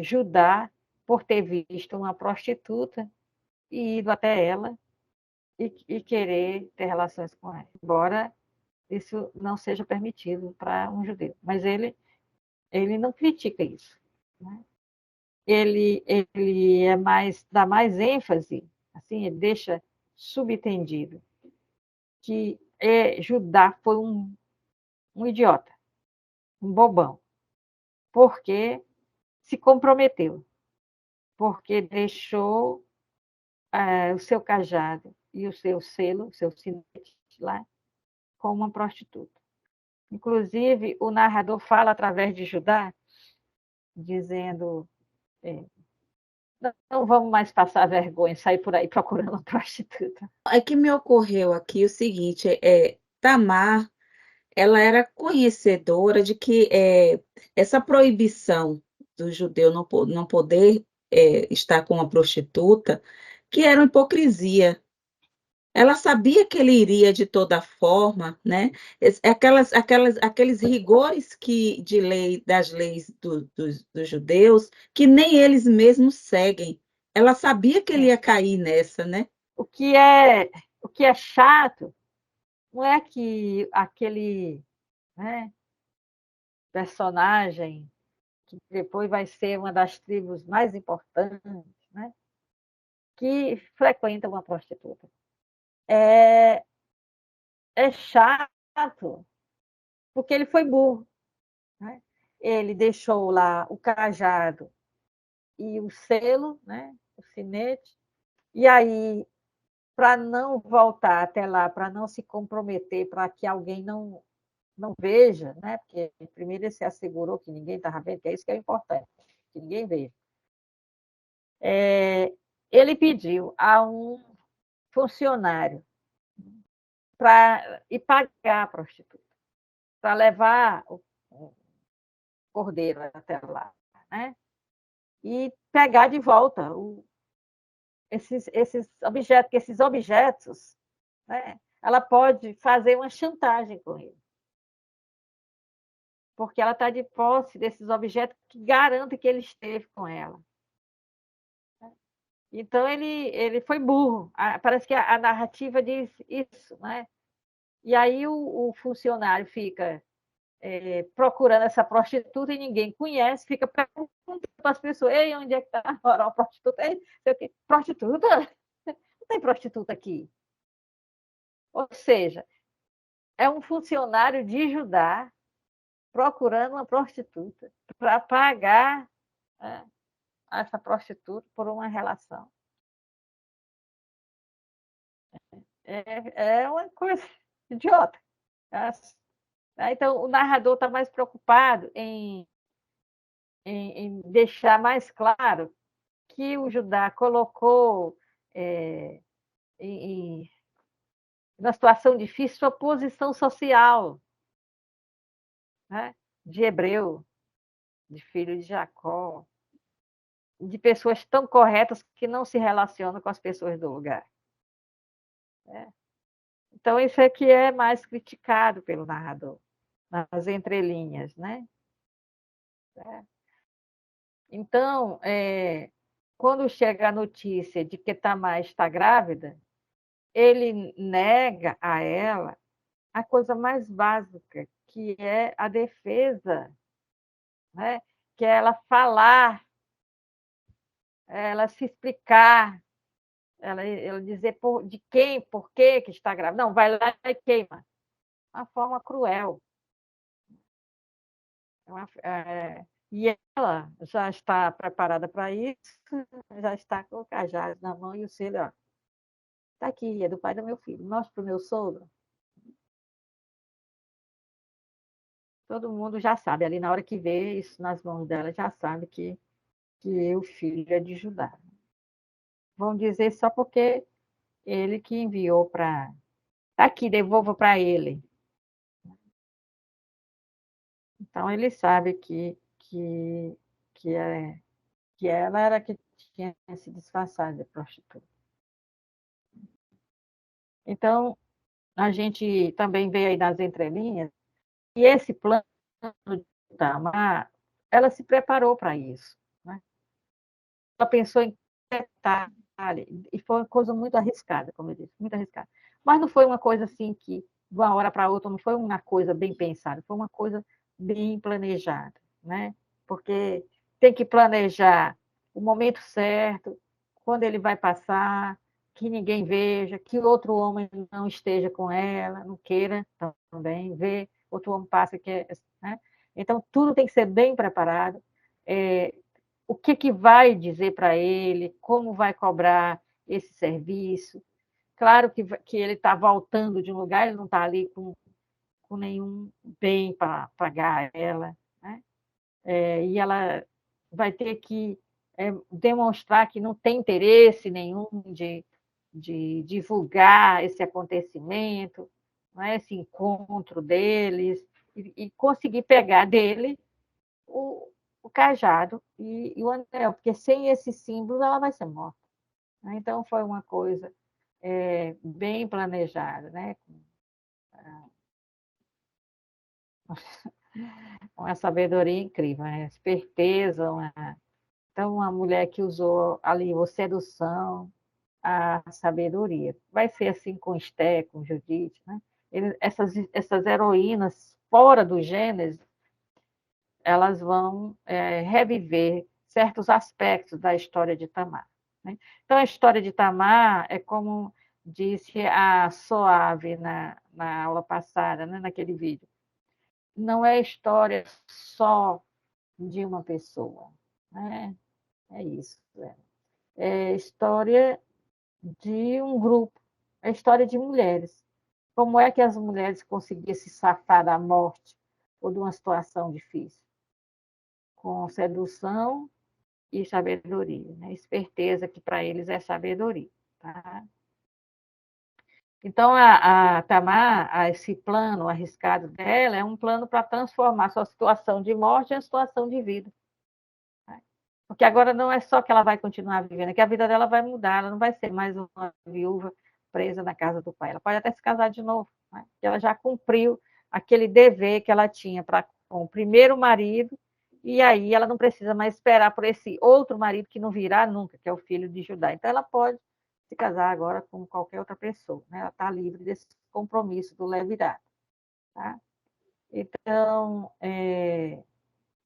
[SPEAKER 1] Judá por ter visto uma prostituta e ido até ela e querer ter relações com ela, embora isso não seja permitido para um judeu. Mas ele não critica isso. Né? Ele dá mais ênfase, assim, ele deixa subentendido que Judá foi um idiota, um bobão, porque se comprometeu, porque deixou o seu cajado e o seu selo, o seu sinete lá, com uma prostituta. Inclusive, o narrador fala através de Judá, dizendo: não vamos mais passar vergonha, sair por aí procurando uma prostituta.
[SPEAKER 2] É que me ocorreu aqui o seguinte, Tamar, ela era conhecedora de que essa proibição do judeu não poder estar com uma prostituta, que era uma hipocrisia. Ela sabia que ele iria de toda forma, né? Aqueles rigores de lei, das leis dos judeus, que nem eles mesmos seguem. Ela sabia que ele ia cair nessa, né?
[SPEAKER 1] O que é chato não é que aquele, né, personagem que depois vai ser uma das tribos mais importantes, né, que frequenta uma prostituta. É chato porque ele foi burro. Né? Ele deixou lá o cajado e o selo, né, o sinete, e aí, para não voltar até lá, para não se comprometer, para que alguém não veja, né? Porque primeiro ele se assegurou que ninguém estava vendo, que é isso que é importante, que ninguém veja. Ele pediu a um funcionário para ir pagar a prostituta, para levar o cordeiro até lá, né? E pegar de volta esses objetos, que esses objetos, né? Ela pode fazer uma chantagem com ele. Porque ela está de posse desses objetos que garantem que ele esteve com ela. Então, ele foi burro. Parece que a narrativa diz isso, né? E aí o funcionário fica procurando essa prostituta e ninguém conhece, fica perguntando para as pessoas: ei, onde é que está agora uma prostituta? Ei, sei o quê. Prostituta? Não tem prostituta aqui. Ou seja, é um funcionário de Judá procurando uma prostituta para pagar essa prostituta por uma relação. É uma coisa idiota. Então, o narrador está mais preocupado em deixar mais claro que o Judá colocou em uma situação difícil sua posição social, né? De hebreu, de filho de Jacó, de pessoas tão corretas que não se relacionam com as pessoas do lugar. Então, isso aqui é mais criticado pelo narrador, nas entrelinhas, né? Então, quando chega a notícia de que Tamar está grávida, ele nega a ela a coisa mais básica, que é a defesa né? Que é ela falar, ela se explicar, ela dizer de quem, por que está grávida. Não, vai lá e queima. Uma forma cruel. E ela já está preparada para isso, já está com o cajado na mão e o selo, ó, está aqui, é do pai do meu filho. Mostra para o meu sogro. Todo mundo já sabe, ali na hora que vê isso nas mãos dela, já sabe que o filho é de Judá. Vão dizer só porque ele que enviou para. Está aqui, devolva para ele. Então ele sabe que, que ela era que tinha se disfarçado de prostituta. Então, a gente também vê aí nas entrelinhas que esse plano de Tamar, ela se preparou para isso. Né? Ela pensou em detalhe, e foi uma coisa muito arriscada, como eu disse, muito arriscada. Mas não foi uma coisa assim que, de uma hora para outra, não foi uma coisa bem pensada, foi uma coisa bem planejada, né? Porque tem que planejar o momento certo, quando ele vai passar, que ninguém veja, que outro homem não esteja com ela, não queira também ver, outro homem passa que é, né? Então, tudo tem que ser bem preparado. É, o que vai dizer para ele, como vai cobrar esse serviço. Claro que ele está voltando de um lugar, ele não está ali com nenhum bem para pagar ela, né? E ela vai ter que demonstrar que não tem interesse nenhum de divulgar esse acontecimento, né? Esse encontro deles, e conseguir pegar dele o, o cajado e o anel, porque sem esse símbolo ela vai ser morta. Né? Então foi uma coisa bem planejada, né? Uma sabedoria incrível, uma esperteza, então uma mulher que usou ali a sedução, a sabedoria. Vai ser assim com Esté, com Judite, né? Essas heroínas fora do Gênesis, elas vão reviver certos aspectos da história de Tamar. Né? Então, a história de Tamar é como disse a Soave na aula passada, né, naquele vídeo. Não é história só de uma pessoa. Né? É isso. É história de um grupo. É história de mulheres. Como é que as mulheres conseguiam se safar da morte ou de uma situação difícil? Com sedução e sabedoria, né? Esperteza, que para eles é sabedoria. Tá? Então, a Tamar, esse plano arriscado dela, é um plano para transformar sua situação de morte em situação de vida. Né? Porque agora não é só que ela vai continuar vivendo, é que a vida dela vai mudar, ela não vai ser mais uma viúva presa na casa do pai. Ela pode até se casar de novo, né? Porque ela já cumpriu aquele dever que ela tinha com o primeiro marido, e aí ela não precisa mais esperar por esse outro marido que não virá nunca, que é o filho de Judá. Então ela pode se casar agora com qualquer outra pessoa, né? Ela está livre desse compromisso do levirado. Tá? Então,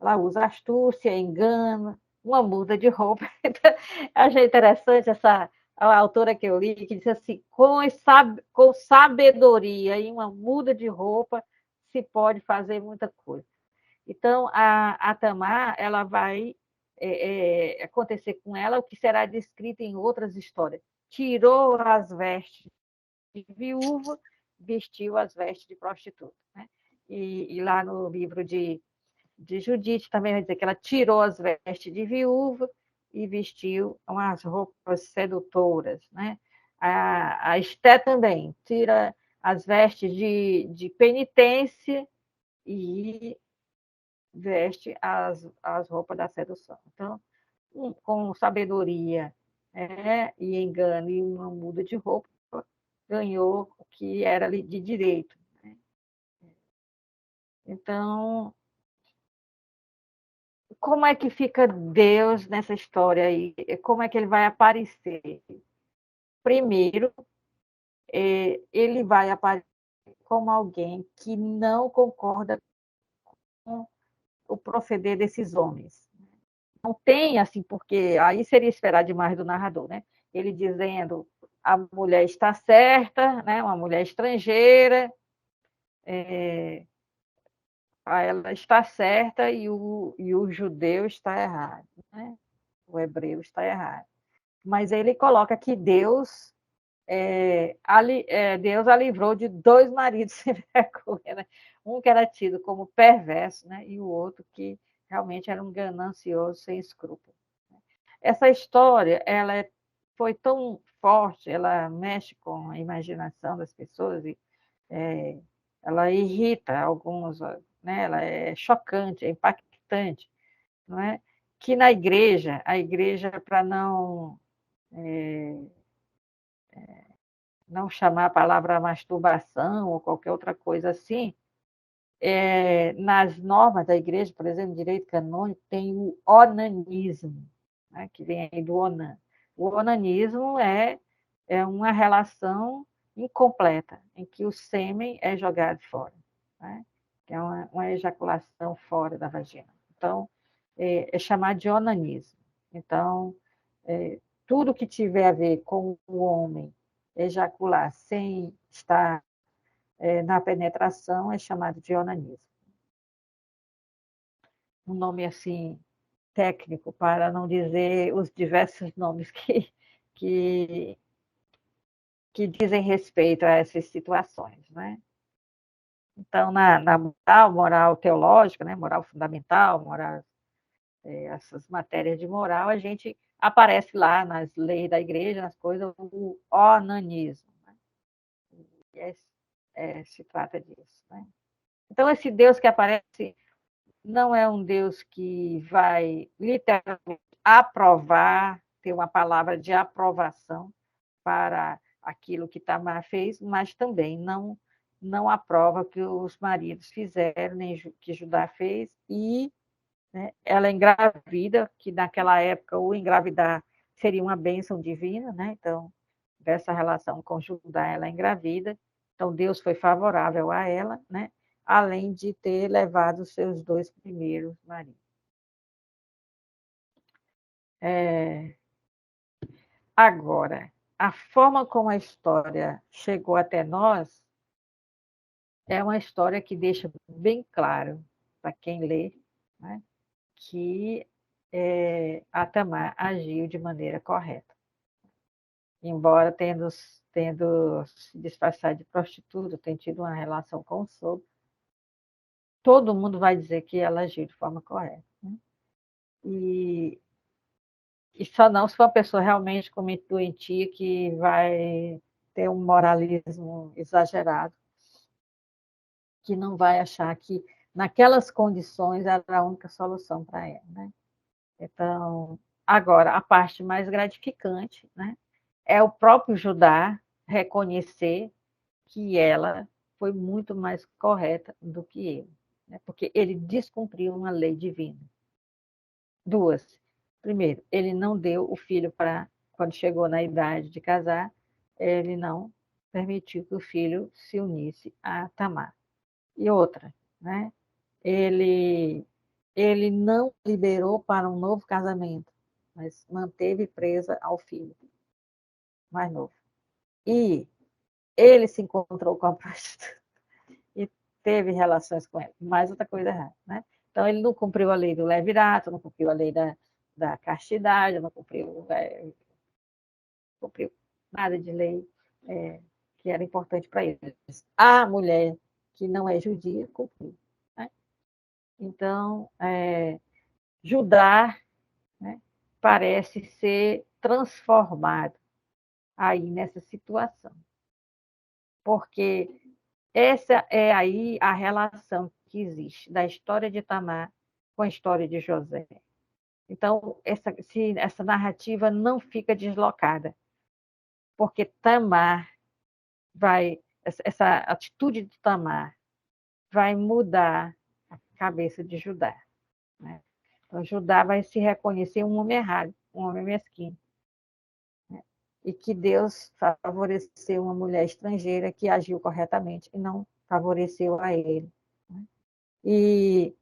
[SPEAKER 1] ela usa astúcia, engano, uma muda de roupa. Achei interessante a autora que eu li, que disse assim, com sabedoria e uma muda de roupa se pode fazer muita coisa. Então, a Tamar, ela vai acontecer com ela o que será descrito em outras histórias. Tirou as vestes de viúva, vestiu as vestes de prostituta. Né? E lá no livro de Judite também vai dizer que ela tirou as vestes de viúva e vestiu umas roupas sedutoras. Né? A Esté também tira as vestes de penitência e veste as roupas da sedução. Então, com sabedoria e engano e uma muda de roupa, ganhou o que era de direito. Né? Então, como é que fica Deus nessa história aí? Como é que ele vai aparecer? Primeiro, ele vai aparecer como alguém que não concorda com o proceder desses homens. Não tem assim, porque aí seria esperar demais do narrador, né? Ele dizendo a mulher está certa, né? Uma mulher estrangeira, ela está certa e o judeu está errado, né? O hebreu está errado. Mas ele coloca que Deus Deus a livrou de dois maridos sem vergonha, né? Um que era tido como perverso, né? E o outro que realmente era um ganancioso sem escrúpulo. Essa história, foi tão forte, ela mexe com a imaginação das pessoas e ela irrita alguns, né? Ela é chocante, é impactante, não é? Que na igreja, a igreja, para não chamar a palavra masturbação ou qualquer outra coisa assim, nas normas da igreja, por exemplo, direito canônico, tem o onanismo, né, que vem aí do onan. O onanismo é uma relação incompleta, em que o sêmen é jogado fora, né, que é uma ejaculação fora da vagina. Então, é chamado de onanismo. Então, tudo que tiver a ver com o homem ejacular sem estar na penetração é chamado de onanismo. Um nome assim técnico, para não dizer os diversos nomes que, que dizem respeito a essas situações, né? Então, na moral teológica, né? Moral fundamental, moral, essas matérias de moral, a gente aparece lá nas leis da igreja, nas coisas, o onanismo. Né? Se trata disso. Né? Então, esse Deus que aparece não é um Deus que vai literalmente aprovar, ter uma palavra de aprovação para aquilo que Tamar fez, mas também não aprova o que os maridos fizeram, nem que Judá fez, e né, ela engravida, que naquela época o engravidar seria uma bênção divina, né? Então, dessa relação com Judá, ela engravida, então Deus foi favorável a ela, né? Além de ter levado os seus dois primeiros maridos. Agora, a forma como a história chegou até nós é uma história que deixa bem claro para quem lê, né, que a Tamar agiu de maneira correta. Embora tendo se disfarçado de prostituta, tenha tido uma relação com o sogro, todo mundo vai dizer que ela agiu de forma correta. Né? E só não se for uma pessoa realmente com mente doentia que vai ter um moralismo exagerado, que não vai achar que naquelas condições era a única solução para ela. Né? Então, agora, a parte mais gratificante, né, é o próprio Judá reconhecer que ela foi muito mais correta do que ele, né? Porque ele descumpriu uma lei divina. Duas. Primeiro, ele não deu o filho para, quando chegou na idade de casar, ele não permitiu que o filho se unisse a Tamar. E outra, né? Ele, ele não liberou para um novo casamento, mas manteve presa ao filho mais novo. E ele se encontrou com a prostituta e teve relações com ela. Mais outra coisa errada, né? Então, ele não cumpriu a lei do levirato, não cumpriu a lei da castidade, não cumpriu nada de lei que era importante para eles. A mulher que não é judia cumpriu. Né? Então, Judá, né, parece ser transformado aí nessa situação. Porque essa é aí a relação que existe da história de Tamar com a história de José. Então, essa narrativa não fica deslocada, porque essa atitude de Tamar vai mudar a cabeça de Judá. Né? Então, Judá vai se reconhecer um homem errado, um homem mesquinho. Né? E que Deus favoreceu uma mulher estrangeira que agiu corretamente e não favoreceu a ele. Né? E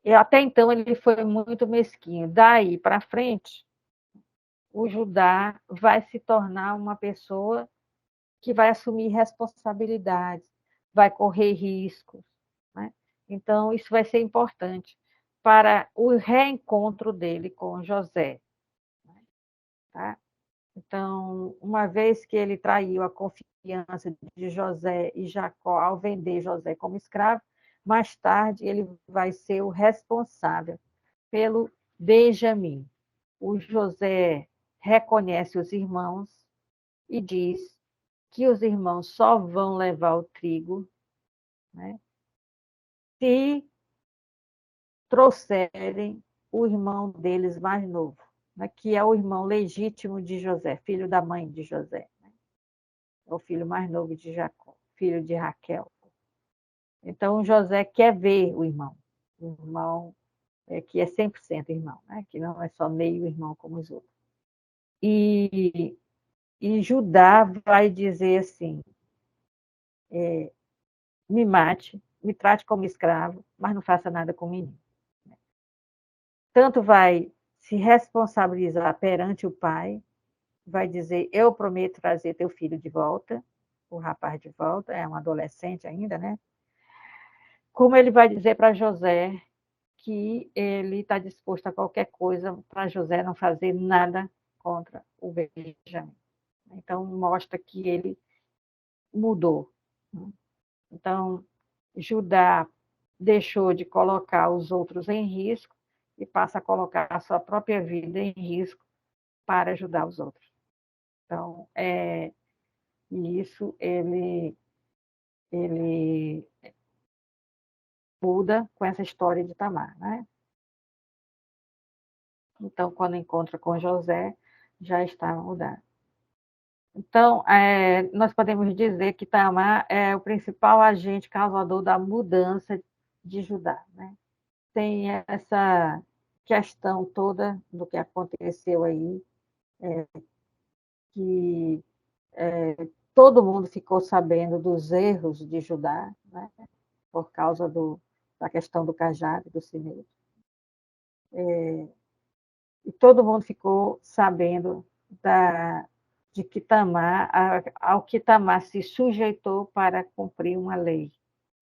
[SPEAKER 1] E até então ele foi muito mesquinho. Daí para frente, o Judá vai se tornar uma pessoa que vai assumir responsabilidades, vai correr riscos, né? Então, isso vai ser importante para o reencontro dele com José, tá? Então, uma vez que ele traiu a confiança de José e Jacó ao vender José como escravo, mais tarde ele vai ser o responsável pelo Benjamim. O José reconhece os irmãos e diz que os irmãos só vão levar o trigo, né, se trouxerem o irmão deles mais novo, né, que é o irmão legítimo de José, filho da mãe de José, né, é o filho mais novo de Jacó, filho de Raquel. Então, José quer ver o irmão que é 100% irmão, né, que não é só meio irmão como os outros. E Judá vai dizer assim, me mate, me trate como escravo, mas não faça nada com o menino. Tanto vai se responsabilizar perante o pai, vai dizer, eu prometo trazer teu filho de volta, o rapaz de volta, é um adolescente ainda, né? Como ele vai dizer para José que ele está disposto a qualquer coisa para José não fazer nada contra o Benjamim. Então, mostra que ele mudou. Então, Judá deixou de colocar os outros em risco e passa a colocar a sua própria vida em risco para ajudar os outros. Então, isso ele muda com essa história de Tamar, né? Então, quando encontra com José, já está mudado. Então, nós podemos dizer que Tamar é o principal agente causador da mudança de Judá, né? Tem essa questão toda do que aconteceu aí, que todo mundo ficou sabendo dos erros de Judá, né? Por causa da questão do cajado, do sineiro. E todo mundo ficou sabendo de que Tamar, ao que Tamar se sujeitou para cumprir uma lei,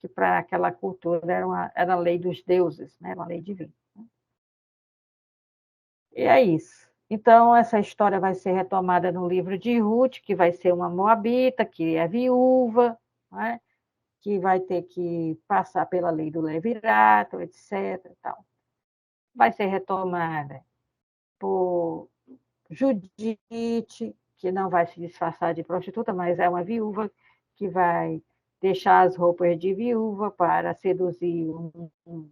[SPEAKER 1] que para aquela cultura era a lei dos deuses, né? Era uma lei divina. E é isso. Então, essa história vai ser retomada no livro de Ruth, que vai ser uma moabita, que é viúva, né? Que vai ter que passar pela lei do levirato, etc. Tal. Vai ser retomada por Judite, que não vai se disfarçar de prostituta, mas é uma viúva que vai deixar as roupas de viúva para seduzir um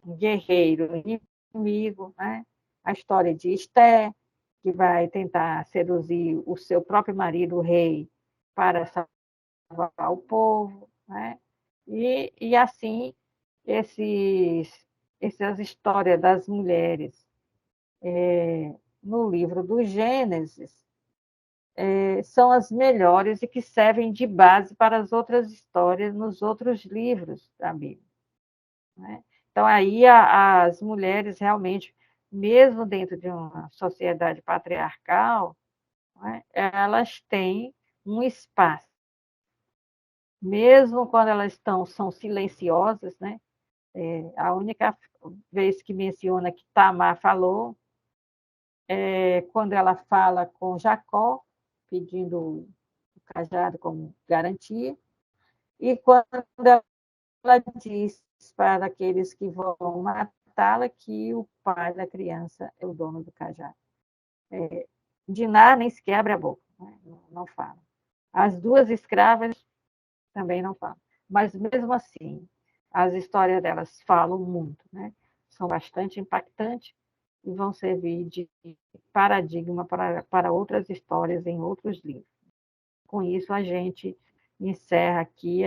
[SPEAKER 1] guerreiro inimigo, né? A história de Esté, que vai tentar seduzir o seu próprio marido, o rei, para salvar o povo, né? E assim, essas histórias das mulheres no livro do Gênesis são as melhores e que servem de base para as outras histórias nos outros livros da Bíblia, né? Então, aí as mulheres realmente, mesmo dentro de uma sociedade patriarcal, né, elas têm um espaço. Mesmo quando elas são silenciosas, né? A única vez que menciona que Tamar falou é quando ela fala com Jacó, pedindo o cajado como garantia, e quando ela diz para aqueles que vão matá-la que o pai da criança é o dono do cajado. Diná nem sequer abre a boca, né? Não fala. As duas escravas também não falam. Mas, mesmo assim, as histórias delas falam muito, né? São bastante impactantes e vão servir de paradigma para outras histórias em outros livros. Com isso, a gente encerra aqui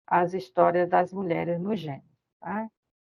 [SPEAKER 1] as histórias das mulheres no Gênesis. Tá?